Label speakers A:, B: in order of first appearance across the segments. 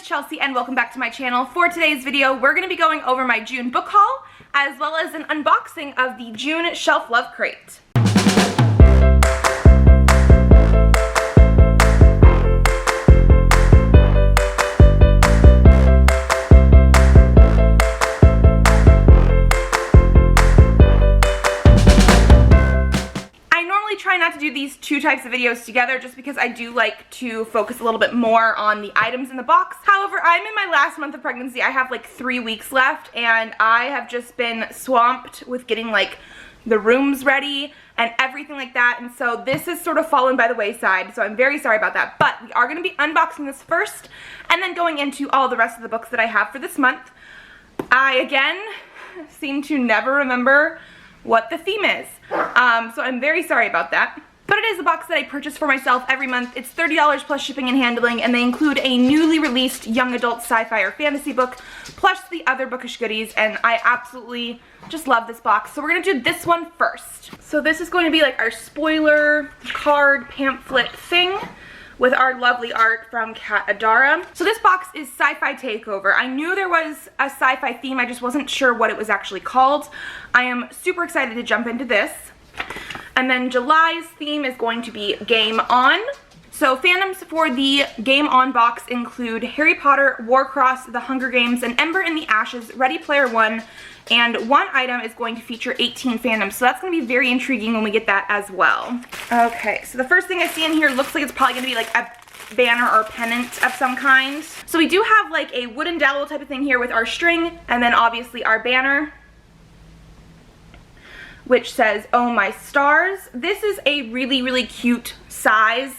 A: Chelsea and welcome back to my channel. For today's video, we're going to be going over my June book haul as well as an unboxing of the June Shelflove Crate. Try not to do these two types of videos together just because I do like to focus a little bit more on the items in the box. However, I'm in my last month of pregnancy. I have like 3 weeks left and I have just been swamped with getting like the rooms ready and everything like that, and so this has sort of fallen by the wayside, so I'm very sorry about that. But we are going to be unboxing this first and then going into all the rest of the books that I have for this month. I again seem to never remember what the theme is. So I'm very sorry about that. But it is a box that I purchase for myself every month. It's $30 plus shipping and handling, and they include a newly released young adult sci-fi or fantasy book, plus the other bookish goodies, and I absolutely just love this box. So we're gonna do this one first. So this is going to be like our spoiler card pamphlet thing with our lovely art from Kat Adara. So this box is Sci-fi Takeover. I knew there was a sci-fi theme, I just wasn't sure what it was actually called. I am super excited to jump into this. And then July's theme is going to be Game On. So fandoms for the Game On box include Harry Potter, Warcross, The Hunger Games, and Ember in the Ashes, Ready Player One, and one item is going to feature 18 fandoms, so that's going to be very intriguing when we get that as well. Okay, so the first thing I see in here looks like it's probably going to be like a banner or pennant of some kind. So we do have like a wooden dowel type of thing here with our string, and then obviously our banner, which says, "Oh my stars." This is a really, really cute size.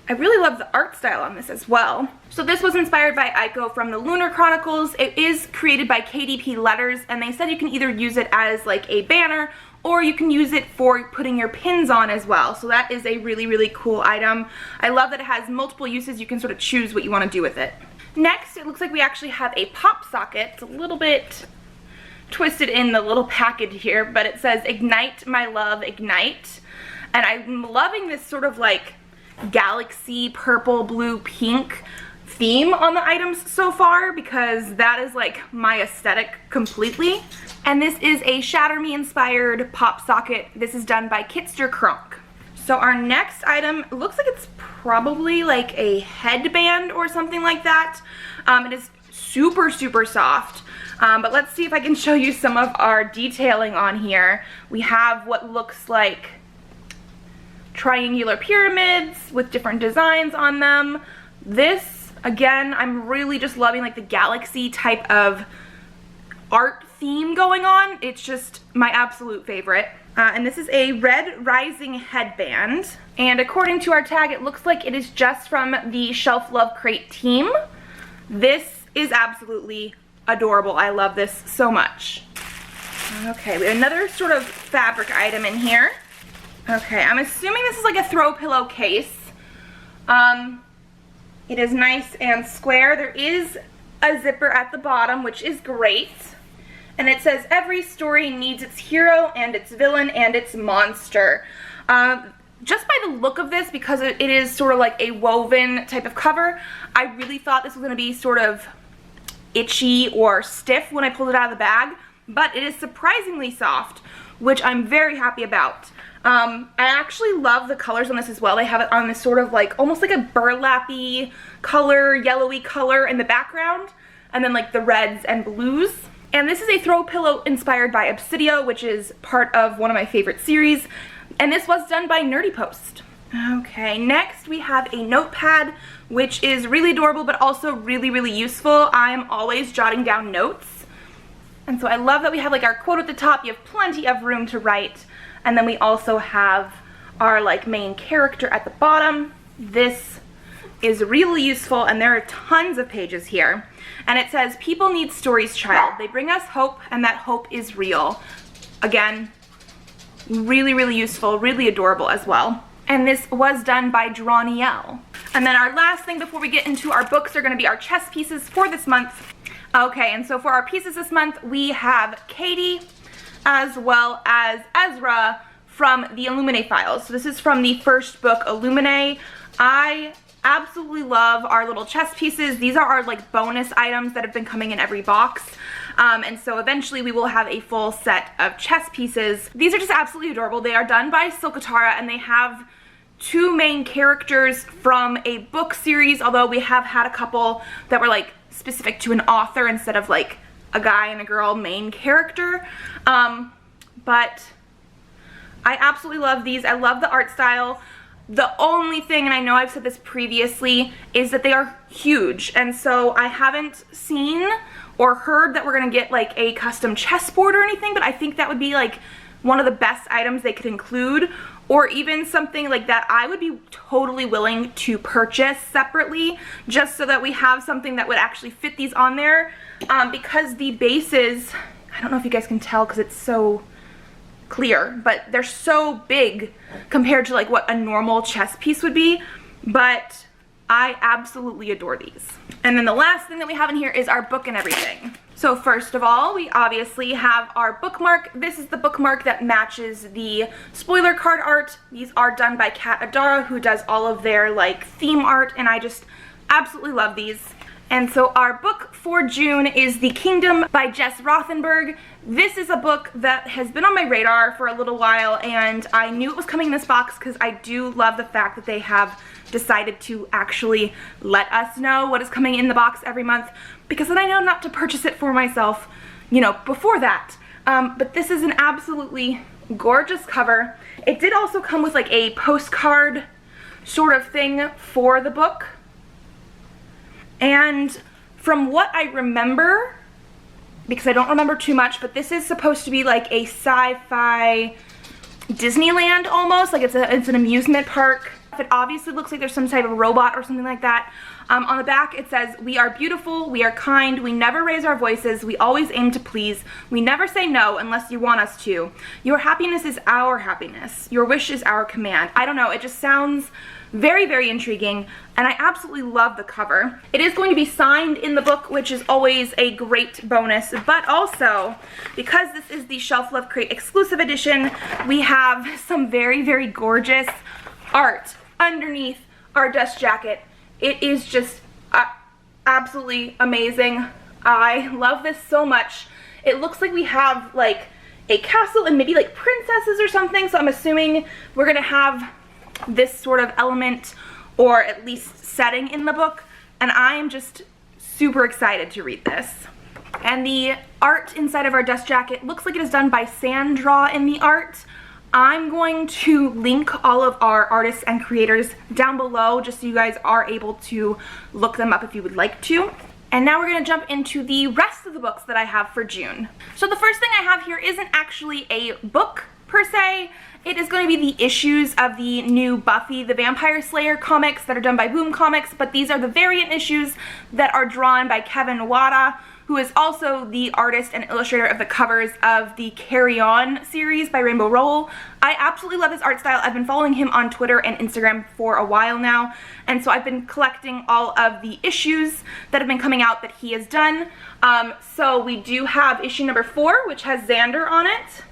A: I really love the art style on this as well. So this was inspired by Aiko from the Lunar Chronicles. It is created by KDP Letters, and they said you can either use it as like a banner or you can use it for putting your pins on as well. So that is a really, really cool item. I love that it has multiple uses. You can sort of choose what you want to do with it. Next, it looks like we actually have a pop socket. It's a little bit twisted in the little package here, but it says "Ignite My Love, Ignite." And I'm loving this sort of like galaxy purple, blue, pink theme on the items so far, because that is like my aesthetic completely. And this is a Shatter Me inspired pop socket. This is done by Kitster Kronk. So our next item looks like it's probably like a headband or something like that. It is super, super soft. But let's see if I can show you some of our detailing on here. We have what looks like triangular pyramids with different designs on them. This, again, I'm really just loving like the galaxy type of art theme going on. It's just my absolute favorite. And this is a red rising headband. And according to our tag, it looks like it is just from the Shelflove Crate team. This is absolutely adorable. I love this so much. Okay, we have another sort of fabric item in here. Okay, I'm assuming this is like a throw pillow case. It is nice and square. There is a zipper at the bottom, which is great. And it says, "Every story needs its hero and its villain and its monster." Just by the look of this, because it is sort of like a woven type of cover, I really thought this was going to be sort of itchy or stiff when I pulled it out of the bag, but it is surprisingly soft, which I'm very happy about. I actually love the colors on this as well. They have it on this sort of like, almost like a burlappy color, yellowy color in the background, and then like the reds and blues. And this is a throw pillow inspired by Obsidio, which is part of one of my favorite series, and this was done by Nerdy Post. Okay, next we have a notepad, which is really adorable but also really, really useful. I'm always jotting down notes, and so I love that we have like our quote at the top. You have plenty of room to write, and then we also have our like main character at the bottom. This is really useful, and there are tons of pages here. And it says, "People need stories, child. They bring us hope, and that hope is real." Again, really, really useful, really adorable as well. And this was done by Droniel. And then our last thing before we get into our books are going to be our chess pieces for this month. Okay, and so for our pieces this month, we have Katie as well as Ezra from the Illuminae files. So this is from the first book, Illuminae. I absolutely love our little chess pieces. These are our like bonus items that have been coming in every box. And so eventually we will have a full set of chess pieces. These are just absolutely adorable. They are done by Silkatara, and they have 2 main characters from a book series, although we have had a couple that were like specific to an author instead of like a guy and a girl main character. But I absolutely love these. I love the art style. The only thing, and I know I've said this previously, is that they are huge, and so I haven't seen or heard that we're gonna get like a custom chessboard or anything, but I think that would be like one of the best items they could include, or even something like that I would be totally willing to purchase separately, just so that we have something that would actually fit these on there, because the bases, I don't know if you guys can tell because it's so clear, but they're so big compared to like what a normal chess piece would be, but I absolutely adore these. And then the last thing that we have in here is our book and everything. So first of all, we obviously have our bookmark. This is the bookmark that matches the spoiler card art. These are done by Kat Adara, who does all of their like theme art, and I just absolutely love these. And so our book for June is The Kingdom by Jess Rothenberg. This is a book that has been on my radar for a little while, and I knew it was coming in this box because I do love the fact that they have decided to actually let us know what is coming in the box every month, because then I know not to purchase it for myself, you know, before that. But this is an absolutely gorgeous cover. It did also come with like a postcard sort of thing for the book. And from what I remember, because I don't remember too much, but this is supposed to be like a sci-fi Disneyland almost, like it's an amusement park. It obviously looks like there's some type of robot or something like that. On the back it says, "We are beautiful, we are kind, we never raise our voices, we always aim to please, we never say no unless you want us to. Your happiness is our happiness, your wish is our command." I don't know, it just sounds very, very intriguing, and I absolutely love the cover. It is going to be signed in the book, which is always a great bonus, but also, because this is the Shelflove Crate exclusive edition, we have some very, very gorgeous art underneath our dust jacket. It is just absolutely amazing. I love this so much. It looks like we have like a castle and maybe like princesses or something, so I'm assuming we're gonna have this sort of element or at least setting in the book, and I am just super excited to read this. And the art inside of our dust jacket looks like it is done by Sandra in the art. I'm going to link all of our artists and creators down below just so you guys are able to look them up if you would like to. And now we're going to jump into the rest of the books that I have for June. So the first thing I have here isn't actually a book per se. It is going to be the issues of the new Buffy the Vampire Slayer comics that are done by Boom Comics, but these are the variant issues that are drawn by Kevin Wada, who is also the artist and illustrator of the covers of the Carry On series by Rainbow Rowell. I absolutely love his art style. I've been following him on Twitter and Instagram for a while now, and so I've been collecting all of the issues that have been coming out that he has done. So we do have issue number 4, which has Xander on it,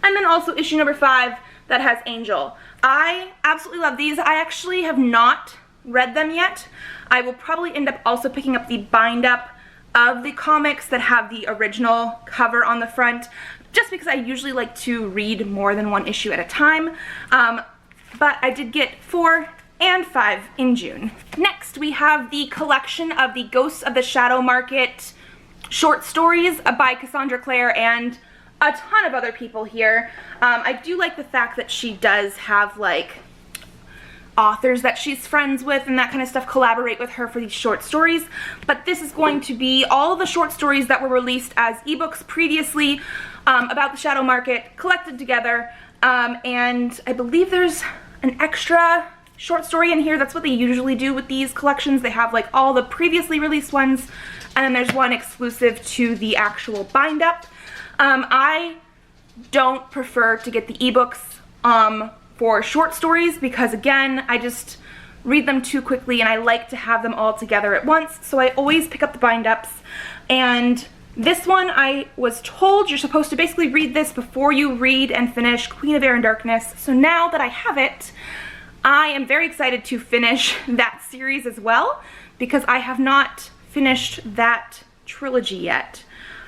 A: and then also issue number 5 that has Angel. I absolutely love these. I actually have not read them yet. I will probably end up also picking up the bind up of the comics that have the original cover on the front, just because I usually like to read more than one issue at a time. But I did get 4 and 5 in June. Next, we have the collection of the Ghosts of the Shadow Market short stories by Cassandra Clare and a ton of other people here. I do like the fact that she does have like authors that she's friends with and that kind of stuff collaborate with her for these short stories, but this is going to be all of the short stories that were released as ebooks previously about the shadow market collected together, and I believe there's an extra short story in here. That's what they usually do with these collections. They have like all the previously released ones, and then there's one exclusive to the actual bind up. I don't prefer to get the ebooks for short stories because, again, I just read them too quickly and I like to have them all together at once, so I always pick up the bind-ups. And this one, I was told you're supposed to basically read this before you read and finish Queen of Air and Darkness, so now that I have it, I am very excited to finish that series as well, because I have not finished that trilogy yet.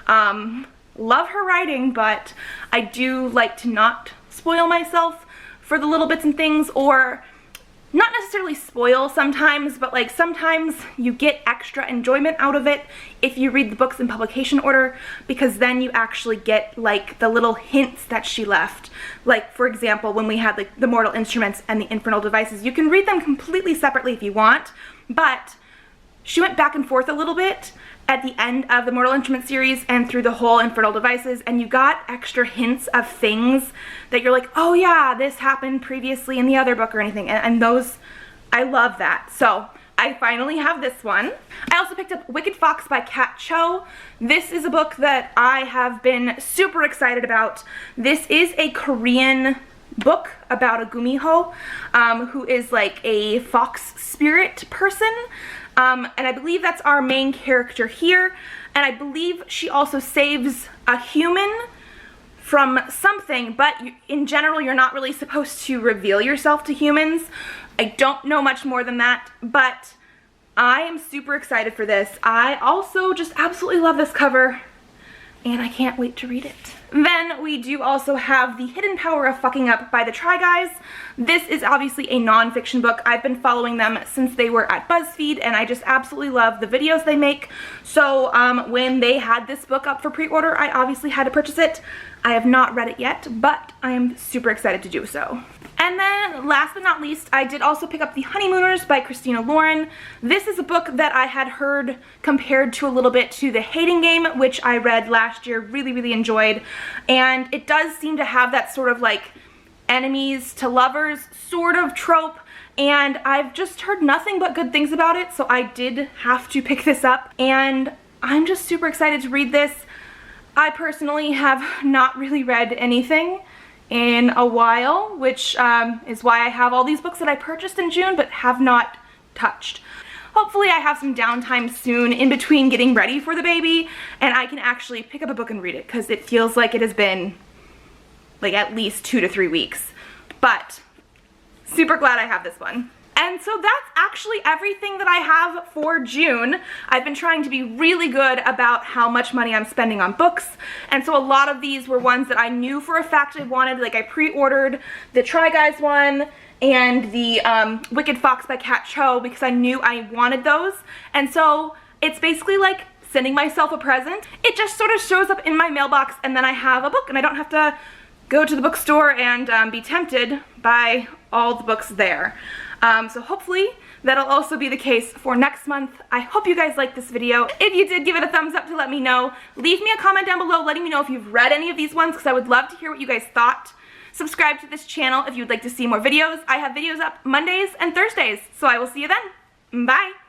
A: Love her writing, but I do like to not spoil myself for the little bits and things, or not necessarily spoil sometimes, but like sometimes you get extra enjoyment out of it if you read the books in publication order, because then you actually get like the little hints that she left. Like, for example, when we had like the Mortal Instruments and the Infernal Devices, you can read them completely separately if you want, but she went back and forth a little bit at the end of the Mortal Instruments series and through the whole Infernal Devices, and you got extra hints of things that you're like, oh yeah, this happened previously in the other book or anything, and those, I love that. So I finally have this one. I also picked up Wicked Fox by Kat Cho. This is a book that I have been super excited about. This is a Korean book about a gumiho, who is like a fox spirit person. And I believe that's our main character here, and I believe she also saves a human from something, but in general you're not really supposed to reveal yourself to humans. I don't know much more than that, but I am super excited for this. I also just absolutely love this cover, and I can't wait to read it. Then we do also have The Hidden Power of Fucking Up by the Try Guys. This is obviously a non-fiction book. I've been following them since they were at BuzzFeed, and I just absolutely love the videos they make. So when they had this book up for pre-order, I obviously had to purchase it. I have not read it yet, but I am super excited to do so. And then last but not least, I did also pick up The Honeymooners by Christina Lauren. This is a book that I had heard compared to a little bit to The Hating Game, which I read last year, really enjoyed. And it does seem to have that sort of like enemies to lovers sort of trope, and I've just heard nothing but good things about it, so I did have to pick this up, and I'm just super excited to read this. I personally have not really read anything in a while, which is why I have all these books that I purchased in June but have not touched. Hopefully I have some downtime soon in between getting ready for the baby, and I can actually pick up a book and read it, because it feels like it has been like at least 2 to 3 weeks. But super glad I have this one. And so that's actually everything that I have for June. I've been trying to be really good about how much money I'm spending on books, and so a lot of these were ones that I knew for a fact I wanted. Like I pre-ordered the Try Guys one and the Wicked Fox by Kat Cho because I knew I wanted those, and so it's basically like sending myself a present. It just sort of shows up in my mailbox, and then I have a book, and I don't have to go to the bookstore and be tempted by all the books there. So hopefully that'll also be the case for next month. I hope you guys liked this video. If you did, give it a thumbs up to let me know. Leave me a comment down below letting me know if you've read any of these ones, because I would love to hear what you guys thought. Subscribe to this channel if you'd like to see more videos. I have videos up Mondays and Thursdays, so I will see you then. Bye!